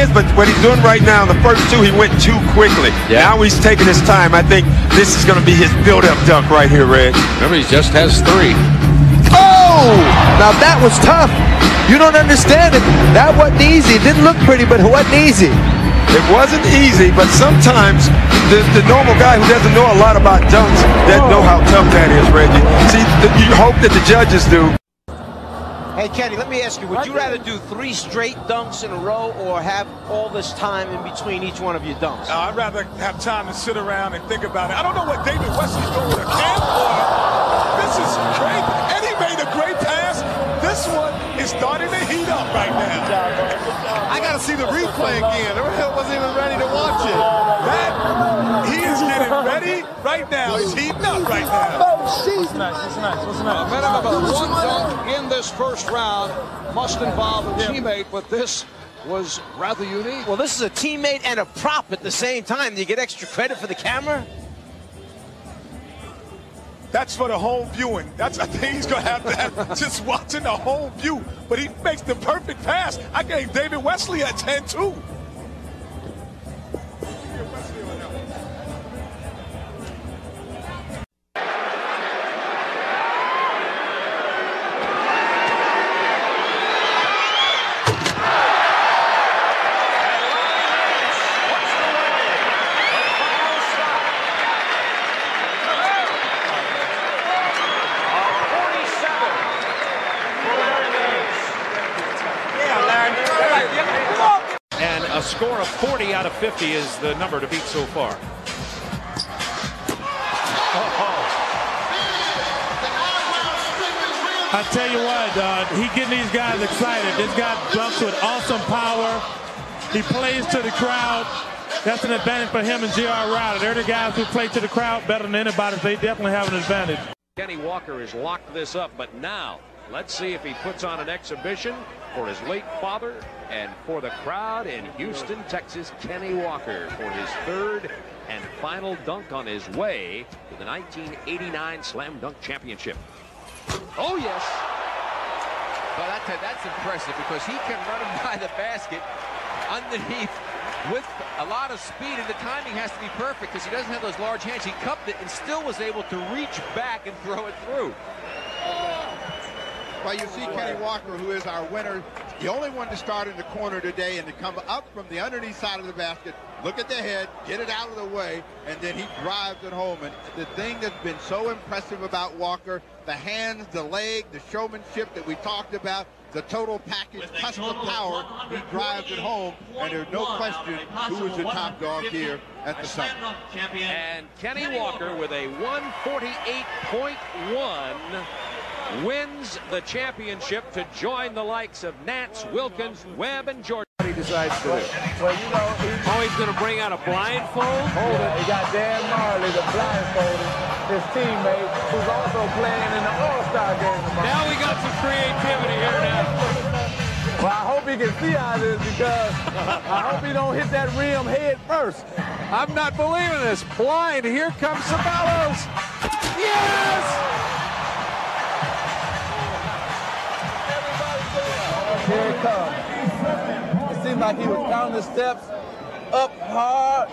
is, but what he's doing right now, the first two, he went too quickly. Yeah. Now he's taking his time. I think this is going to be his build-up dunk right here, Red. Remember, he just has 3. Oh! Now that was tough. You don't understand it. That wasn't easy. It didn't look pretty, but it wasn't easy. It wasn't easy, but sometimes the normal guy who doesn't know a lot about dunks doesn't know how tough that is, Reggie. See, you hope that the judges do. Hey, Kenny, let me ask you, would you rather do 3 straight dunks in a row or have all this time in between each one of your dunks? I'd rather have time to sit around and think about it. I don't know what David Wesley's doing with a camp on. This is great. And he made a great pass. This one is starting to heat up right now. I got to see the replay again. I wasn't even ready to watch it. He is getting ready right now. He's heating up right now. What's next? A minimum of 1 dunk in this first round must involve a teammate, but this was rather unique. Well, this is a teammate and a prop at the same time. Do you get extra credit for the camera? That's for the home viewing. I think he's going to have just watching the home view. But he makes the perfect pass. I gave David Wesley a 10 too. And a score of 40 out of 50 is the number to beat so far. I tell you what, he getting these guys excited. This guy dunks with awesome power. He plays to the crowd. That's an advantage for him and J.R. Riley. They're the guys who play to the crowd better than anybody. They definitely have an advantage. Kenny Walker has locked this up, but now let's see if he puts on an exhibition for his late father and for the crowd in Houston, Texas. Kenny Walker for his 3rd and final dunk on his way to the 1989 Slam Dunk Championship. Oh, yes. Well, that's impressive because he can run him by the basket underneath with a lot of speed, and the timing has to be perfect because he doesn't have those large hands. He cupped it and still was able to reach back and throw it through. Well, you see Kenny Walker, who is our winner, the only one to start in the corner today and to come up from the underneath side of the basket, look at the head, get it out of the way, and then he drives it home. And the thing that's been so impressive about Walker, the hands, the leg, the showmanship that we talked about, the total package plus the power, he drives it home, and there's no question who is the top dog here at the summit. And Kenny Walker with a 148.1 wins the championship to join the likes of Nance, Wilkins, Webb, and Jordan. What he decides to do. Well, you know, he's going to bring out a blindfold. Hold it. He got Dan Marley, the blindfolded, his teammate, who's also playing in the All-Star game tomorrow. Now we got some creativity here now. Well, I hope he can see out of this because I hope he don't hit that rim head first. I'm not believing this. Blind. Here comes Ceballos. Yes! Here it comes. It seemed like he was counting the steps up hard.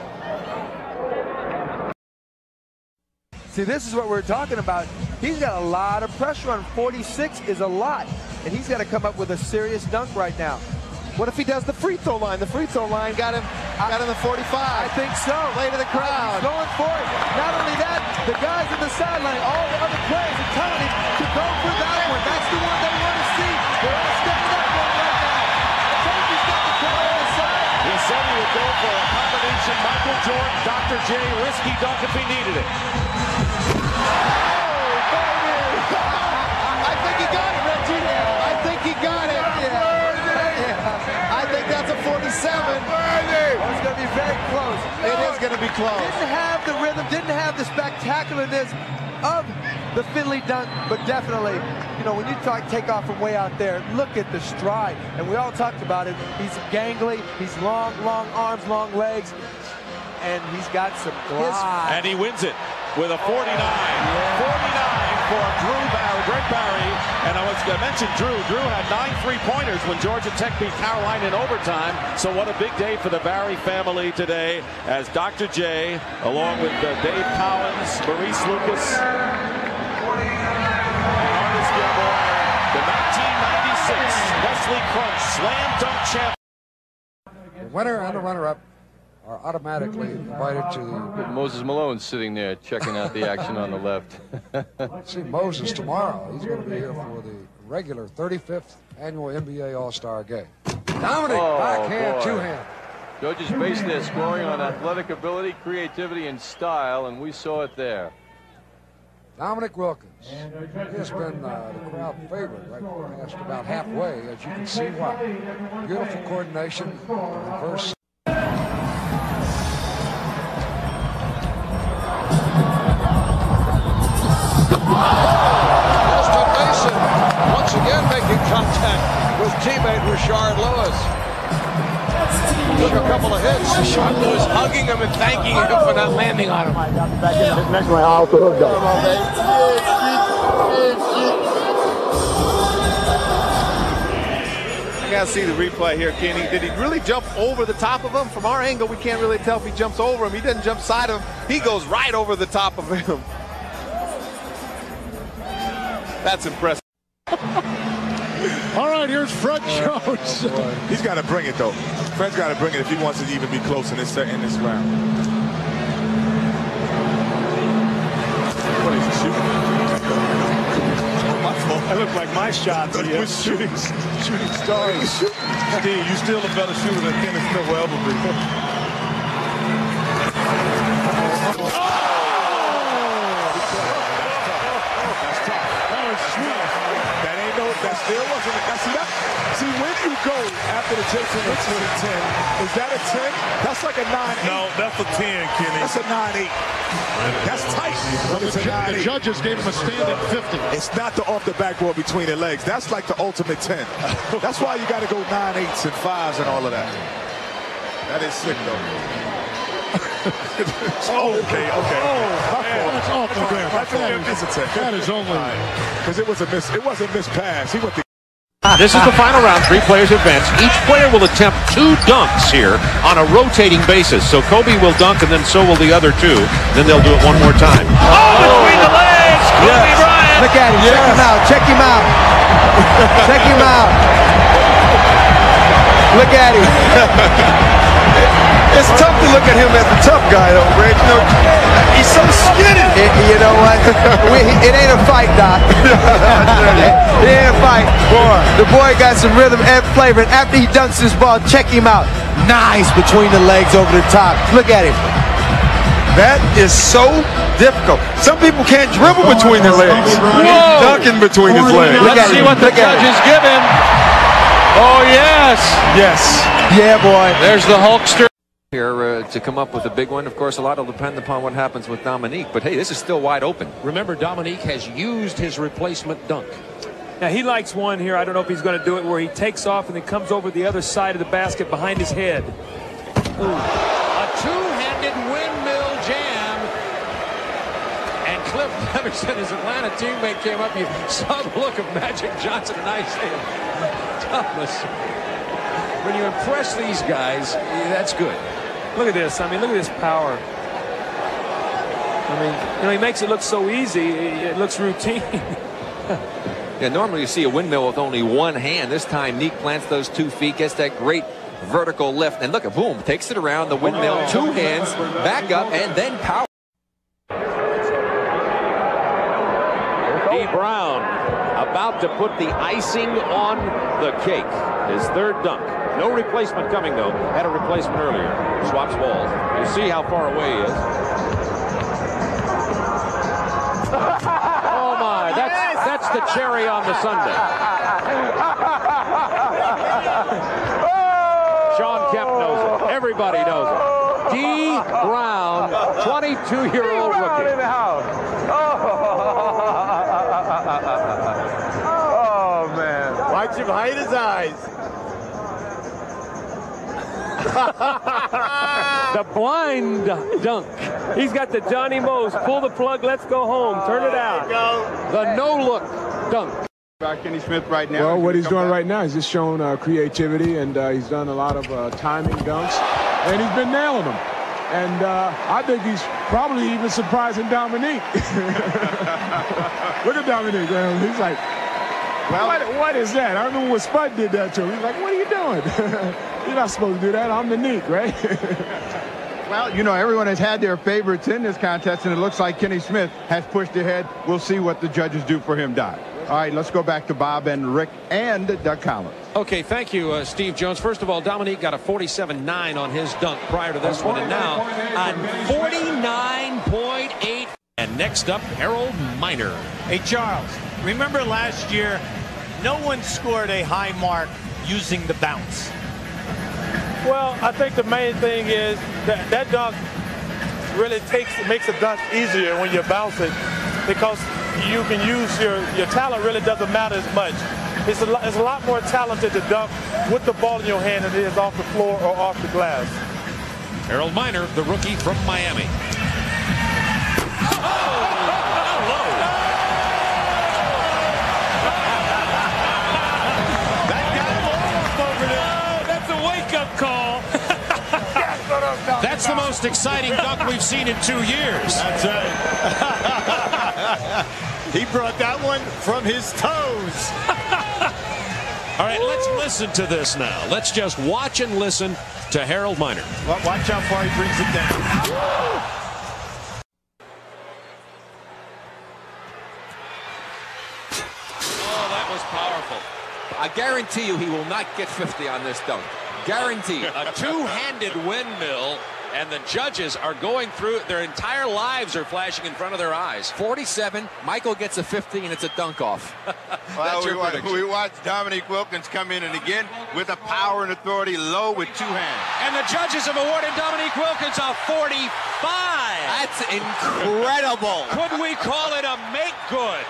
See, this is what we're talking about. He's got a lot of pressure on 46 is a lot, and he's got to come up with a serious dunk right now. What if he does the free throw line? The free throw line got him the 45. I think so. Play to the crowd. He's going for it. Not only that, the guys in the sideline, all the other players are telling him to go for that one. That's the one they want to see. They're all stepping up one right now. I think he's got the crowd on his side. He said he would go for a combination Michael Jordan, Dr. J, risky dunk if he needed it. I think he got it, Reggie. I think he got it. I think that's a 47. It's going to be very close. It is going to be close. Didn't have the rhythm, didn't have the spectacularness of the Finley dunk, but definitely, you know, when you take off from way out there, look at the stride. And we all talked about it. He's gangly. He's long arms, long legs. And he's got some glide. And he wins it with a 49. 49 for Greg Barry. And I was I mentioned Drew. Drew had 9 3-pointers when Georgia Tech beat Carolina in overtime. So what a big day for the Barry family today as Dr. J, along with Dave Collins, Maurice Lucas, and Ernest Gilmore, the 1996 Wesley Crunch Slam Dunk Champion. The winner and the runner-up are automatically invited to the... Moses Malone sitting there checking out the action on the left. See Moses tomorrow. He's going to be here for the regular 35th annual NBA All-Star Game. Dominic, backhand, two-hand. Georgia's based their scoring on athletic ability, creativity, and style, and we saw it there. Dominic Wilkins. He has been the crowd favorite right past about halfway, as you can see why. Beautiful coordination, reverse. Justin Mason once again making contact with teammate Rashard Lewis. Took a couple of hits. Rashard Lewis hugging him and thanking him for not landing on him. Next one, I'll throw it down. I gotta see the replay here, Kenny. Did he really jump over the top of him? From our angle, we can't really tell if he jumps over him. He doesn't jump side of him. He goes right over the top of him. That's impressive. All right, here's Fred Jones. He's got to bring it, though. Fred's got to bring it if he wants to even be close in this round. What is he shooting? That looked like my shot. We're shooting stars. Steve, you still a better shooter than Kenneth Smith will ever be. That still wasn't. See, when you go after the Jason Richardson 10, is that a 10? That's like a 9-8. No, that's a 10, Kenny. That's a 9-8. That's tight. The judges gave him a standing 50. It's not the off the backboard between the legs. That's like the ultimate 10. That's why you got to go 9-8s and 5s and all of that. That is sick, though. Okay. That's awful there. It's a 10. That is only because it was a miss. It wasn't a miss pass. He went the. This is the final round. 3 players advance. Each player will attempt 2 dunks here on a rotating basis. So Kobe will dunk, and then so will the other 2. Then they'll do it one more time. Oh, between the legs, Kobe Bryant. Look at him. Check him out. Check him out. Check him out. Look at him. It's tough to look at him as the tough guy, though, Reg. You know, he's so skinny. You know what? It ain't a fight, Doc. It ain't a fight. The boy got some rhythm and flavor. And after he dunks this ball, check him out. Nice between the legs over the top. Look at him. That is so difficult. Some people can't dribble between their legs. He's dunking between his legs. Let's see what the judges give him. Oh, yes. Yes. Yeah, boy. There's the Hulkster. Here to come up with a big one. Of course, a lot will depend upon what happens with Dominique, but hey, this is still wide open. Remember, Dominique has used his replacement dunk. Now, he likes one here. I don't know if he's going to do it where he takes off and then comes over the other side of the basket behind his head. Ooh. A two-handed windmill jam. And Cliff Leverson, his Atlanta teammate, came up. You saw the look of Magic Johnson and Isaiah Thomas. When you impress these guys, that's good. Look at this. I mean, look at this power. I mean, you know, he makes it look so easy. It looks routine. Yeah, normally you see a windmill with only one hand. This time, Neek plants those 2 feet, gets that great vertical lift, and look at boom, takes it around the windmill, 2 hands, back up, and then power. D. Brown about to put the icing on the cake. His 3rd dunk. No replacement coming, though. Had a replacement earlier. Swaps balls. You see how far away he is. Oh, my. That's the cherry on the sundae. Sean Kemp knows it. Everybody knows it. D. Brown, 22-year-old rookie. Oh, man. Watch him hide his eyes. The blind dunk. He's got the Johnny Mose. Pull the plug, let's go home. Turn it out. The no-look dunk. By Kenny Smith right now. Well, what he's doing right now is just showing creativity, and he's done a lot of timing dunks, and he's been nailing them. And I think he's probably even surprising Dominique. Look at Dominique, man. He's like, well, what is that? I remember when Spud did that to him. He's like, what are you doing? You're not supposed to do that. I'm the Neek, right? Well, you know, everyone has had their favorites in this contest, and it looks like Kenny Smith has pushed ahead. We'll see what the judges do for him, Doc. All right, let's go back to Bob and Rick and Doug Collins. Okay, thank you, Steve Jones. First of all, Dominique got a 47.9 on his dunk prior to this one, and now on 49.8. And next up, Harold Miner. Hey, Charles, remember last year, no one scored a high mark using the bounce. Well, I think the main thing is that dunk really makes a dunk easier when you bounce it, because you can use your talent really doesn't matter as much. It's a lot more talented to dunk with the ball in your hand than it is off the floor or off the glass. Harold Miner, the rookie from Miami. Call. That's the most exciting dunk we've seen in 2 years. That's right. He brought that one from his toes. All right, let's listen to this now. Let's just watch and listen to Harold Miner. Well, watch how far he brings it down. Oh, that was powerful. I guarantee you he will not get 50 on this dunk. Guaranteed. A two-handed windmill, and the judges are going through it. Their entire lives are flashing in front of their eyes. 47, Michael gets a 50, and it's a dunk off. Well, we watched Dominique Wilkins come in, and again, with a power and authority low with two hands. And the judges have awarded Dominique Wilkins a 45. That's incredible. Could we call it a make good?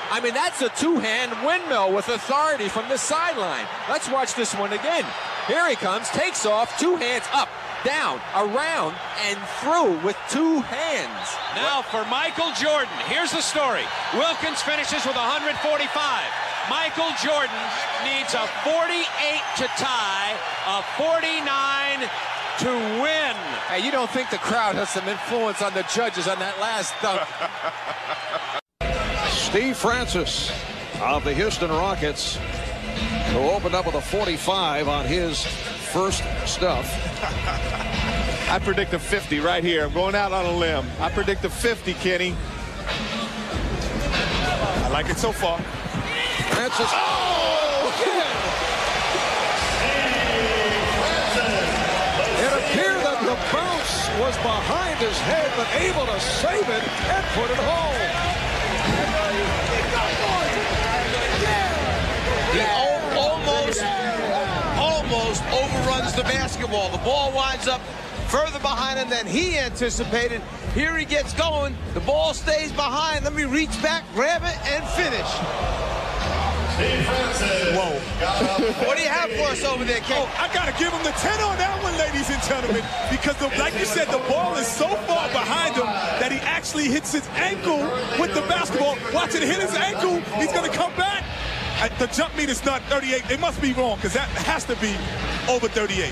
I mean, that's a two-hand windmill with authority from the sideline. Let's watch this one again. Here he comes, takes off, two hands up, down, around, and through with two hands. Now for Michael Jordan. Here's the story. Wilkins finishes with 145. Michael Jordan needs a 48 to tie, a 49 to win. Hey, you don't think the crowd has some influence on the judges on that last dunk? Steve Francis of the Houston Rockets, who opened up with a 45 on his first stuff. I predict a 50 right here. I'm going out on a limb. I predict a 50, Kenny. I like it so far. Francis. Oh! It appeared that the bounce was behind his head, but able to save it and put it home. He almost overruns the basketball. The ball winds up further behind him than he anticipated. Here he gets going. The ball stays behind. Let me reach back, grab it, and finish. Whoa. What do you have for us over there, Ken? Oh, I got to give him the 10 on that one, ladies and gentlemen, because, like you said, the ball is so far behind him that he actually hits his ankle with the basketball. Watch it hit his ankle. He's going to come back. The jump meter's not 38. It must be wrong, because that has to be over 38.